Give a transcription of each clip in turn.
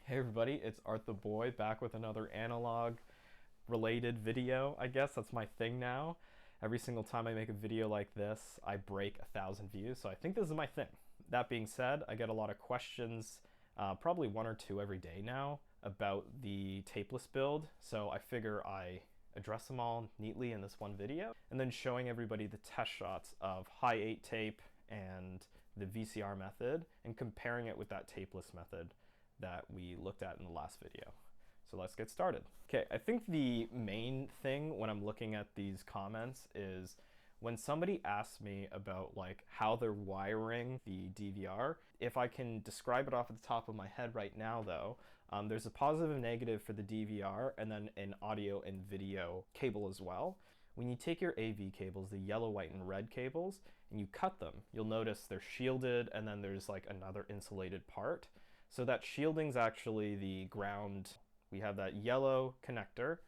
Hey everybody, it's arttheboy back with another analog related video. I guess that's my thing now. Every single time I make a video like this, I break 1,000 views, so I think this is my thing. That being said, I get a lot of questions, probably one or two every day now, about the tapeless build, so I figure I address them all neatly in this one video, and then showing everybody the test shots of Hi8 tape and the VCR method, and comparing it with that tapeless method that we looked at in the last video. So let's get started. Okay, I think the main thing when I'm looking at these comments is when somebody asks me about like how they're wiring the DVR. If I can describe it off at the top of my head right now though, there's a positive and negative for the DVR and then an audio and video cable as well. When you take your AV cables, the yellow, white, and red cables, and you cut them, you'll notice they're shielded and then there's like another insulated part. So that shielding's actually the ground. We have that yellow connector.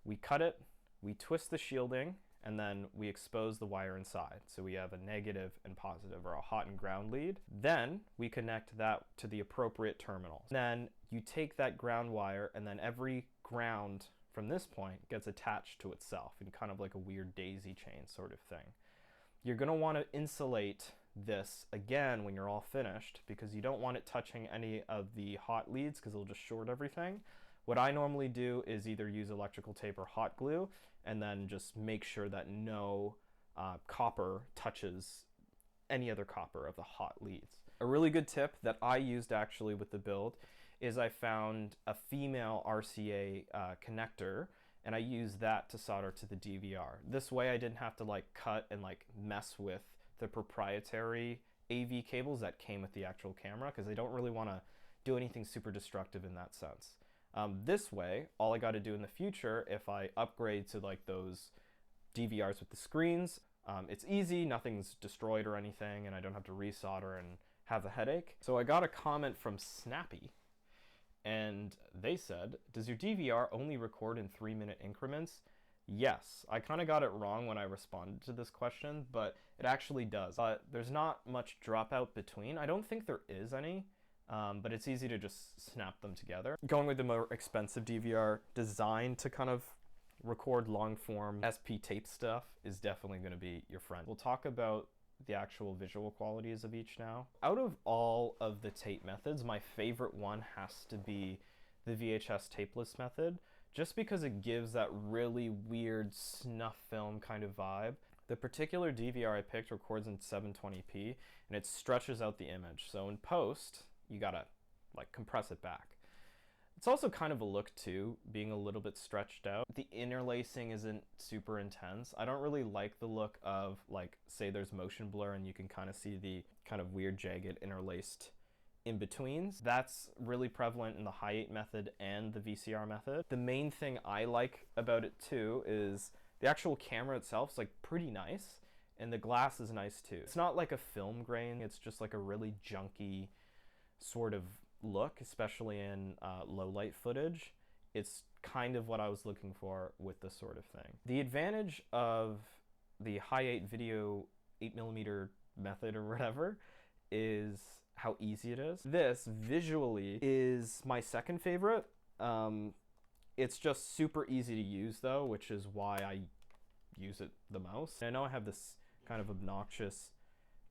We cut it, we twist the shielding, and then we expose the wire inside. So we have a negative and positive, or a hot and ground lead. Then we connect that to the appropriate terminals. Then you take that ground wire, and then every ground from this point gets attached to itself in kind of like a weird daisy chain sort of thing. You're going to want to insulate this again when you're all finished because you don't want it touching any of the hot leads because it'll just short everything. What I normally do is either use electrical tape or hot glue and then just make sure that no copper touches any other copper of the hot leads. A really good tip that I used actually with the build is I found a female RCA connector, and I used that to solder to the DVR. This way I didn't have to like cut and like mess with the proprietary AV cables that came with the actual camera because I don't really want to do anything super destructive in that sense. This way, all I got to do in the future, if I upgrade to like those DVRs with the screens, it's easy, nothing's destroyed or anything, and I don't have to resolder and have a headache. So I got a comment from Snappy, and they said, does your DVR only record in 3-minute increments? Yes, I kind of got it wrong when I responded to this question, but it actually does. There's not much dropout between. I don't think there is any, but it's easy to just snap them together. Going with the more expensive DVR designed to kind of record long form SP tape stuff is definitely going to be your friend. We'll talk about the actual visual qualities of each now. Out of all of the tape methods, my favorite one has to be the VHS tapeless method, just because it gives that really weird snuff film kind of vibe. The particular DVR I picked records in 720p and it stretches out the image. So in post, you gotta like compress it back. It's also kind of a look too, being a little bit stretched out. The interlacing isn't super intense. I don't really like the look of like, say there's motion blur and you can kind of see the kind of weird jagged interlaced in-betweens. That's really prevalent in the Hi8 method and the VCR method. The main thing I like about it too is the actual camera itself is like pretty nice and the glass is nice too. It's not like a film grain, it's just like a really junky sort of look, especially in low light footage. It's kind of what I was looking for with this sort of thing. The advantage of the Hi8 video 8mm method or whatever is how easy it is. This visually is my second favorite. It's just super easy to use though, which is why I use it the most. I know I have this kind of obnoxious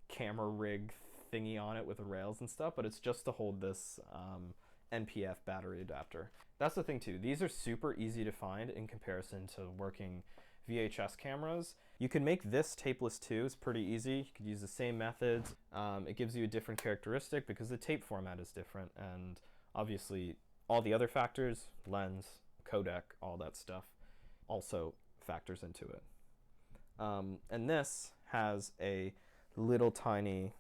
camera rig thingy on it with the rails and stuff, but it's just to hold this NPF battery adapter. That's the thing too, these are super easy to find in comparison to working VHS cameras. You can make this tapeless too, it's pretty easy. You could use the same methods. It gives you a different characteristic because the tape format is different, and obviously all the other factors, lens, codec, all that stuff, also factors into it. And this has a little tiny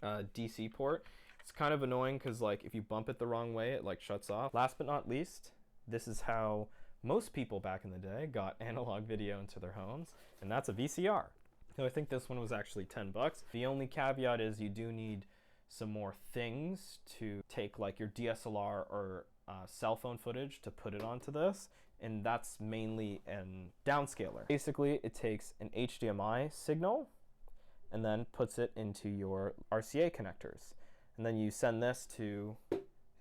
DC port. It's kind of annoying because like if you bump it the wrong way, it like shuts off. Last but not least, this is how most people back in the day got analog video into their homes, and that's a VCR. So I think this one was actually 10 bucks. The only caveat is you do need some more things to take like your DSLR or cell phone footage to put it onto this, and that's mainly an downscaler. Basically, it takes an HDMI signal and then puts it into your RCA connectors. And then you send this to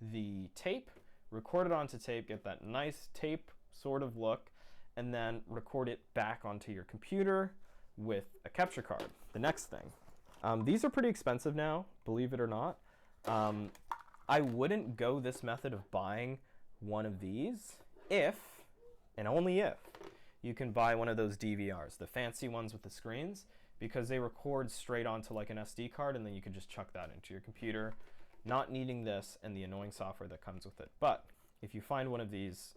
the tape, record it onto tape, get that nice tape sort of look, and then record it back onto your computer with a capture card. The next thing. These are pretty expensive now, believe it or not. I wouldn't go this method of buying one of these if, and only if, you can buy one of those DVRs, the fancy ones with the screens, because they record straight onto like an SD card, and then you can just chuck that into your computer, not needing this and the annoying software that comes with it. But if you find one of these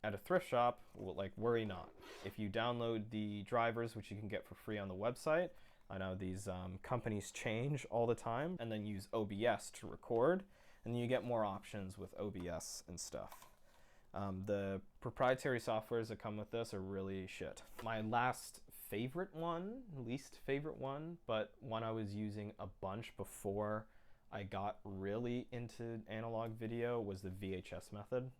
at a thrift shop, well, like, worry not. If you download the drivers, which you can get for free on the website, I know these companies change all the time, and then use OBS to record, and then you get more options with OBS and stuff. The proprietary softwares that come with this are really shit. My last favorite one, least favorite one, but one I was using a bunch before I got really into analog video, was the VHS method.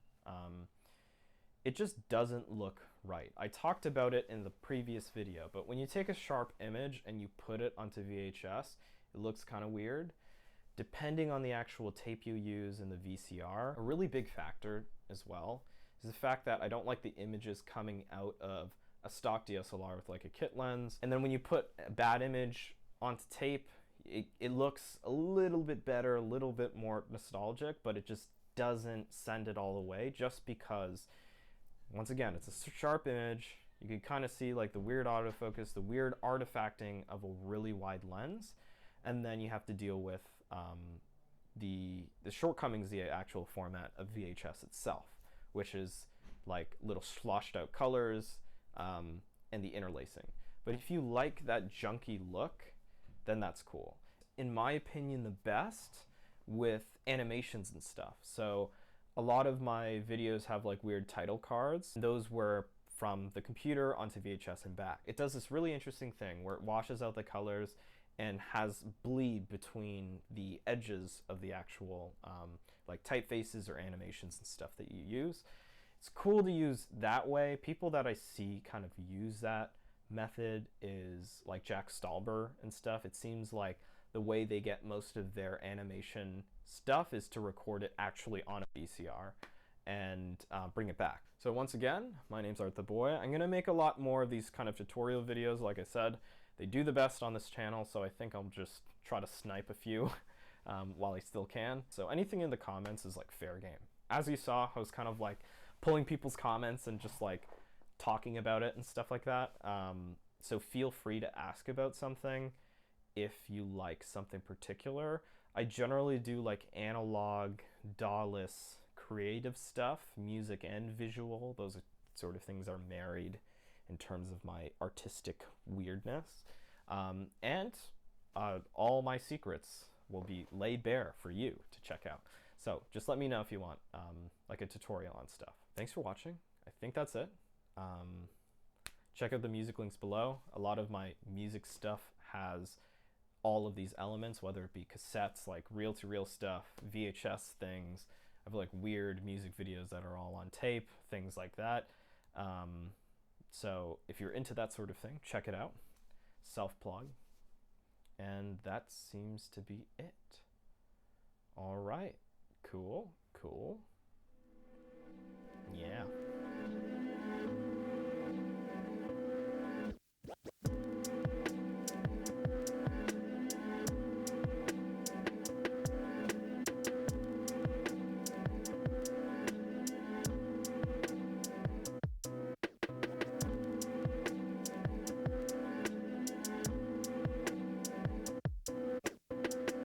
It just doesn't look right. I talked about it in the previous video, but when you take a sharp image and you put it onto VHS, it looks kind of weird. Depending on the actual tape you use in the VCR, a really big factor as well is the fact that I don't like the images coming out of a stock DSLR with like a kit lens. And then when you put a bad image onto tape, it looks a little bit better, a little bit more nostalgic, but it just doesn't send it all the way, just because, once again, it's a sharp image. You can kind of see like the weird autofocus, the weird artifacting of a really wide lens, and then you have to deal with the shortcomings of the actual format of VHS itself, which is like little sloshed out colors and the interlacing. But if you like that junky look, then that's cool. In my opinion, the best with animations and stuff. So a lot of my videos have like weird title cards. Those were from the computer onto VHS and back. It does this really interesting thing where it washes out the colors and has bleed between the edges of the actual like typefaces or animations and stuff that you use. It's cool to use that way. People that I see kind of use that method is like Jack Stauber and stuff. It seems like the way they get most of their animation stuff is to record it actually on a VCR and bring it back. So once again, my name's arttheboy. I'm gonna make a lot more of these kind of tutorial videos. Like I said, they do the best on this channel, so I think I'll just try to snipe a few while I still can. So anything in the comments is like fair game. As you saw, I was kind of like pulling people's comments and just like talking about it and stuff like that. So feel free to ask about something if you like something particular. I generally do like analog, DAW-less, creative stuff, music and visual. Those are sort of things are married in terms of my artistic weirdness. And all my secrets will be laid bare for you to check out. So just let me know if you want like a tutorial on stuff. Thanks for watching. I think that's it. Check out the music links below. A lot of my music stuff has all of these elements, whether it be cassettes, like reel-to-reel stuff, VHS things. I have like weird music videos that are all on tape, things like that. So if you're into that sort of thing, check it out. Self-plug. And that seems to be it. All right. Cool.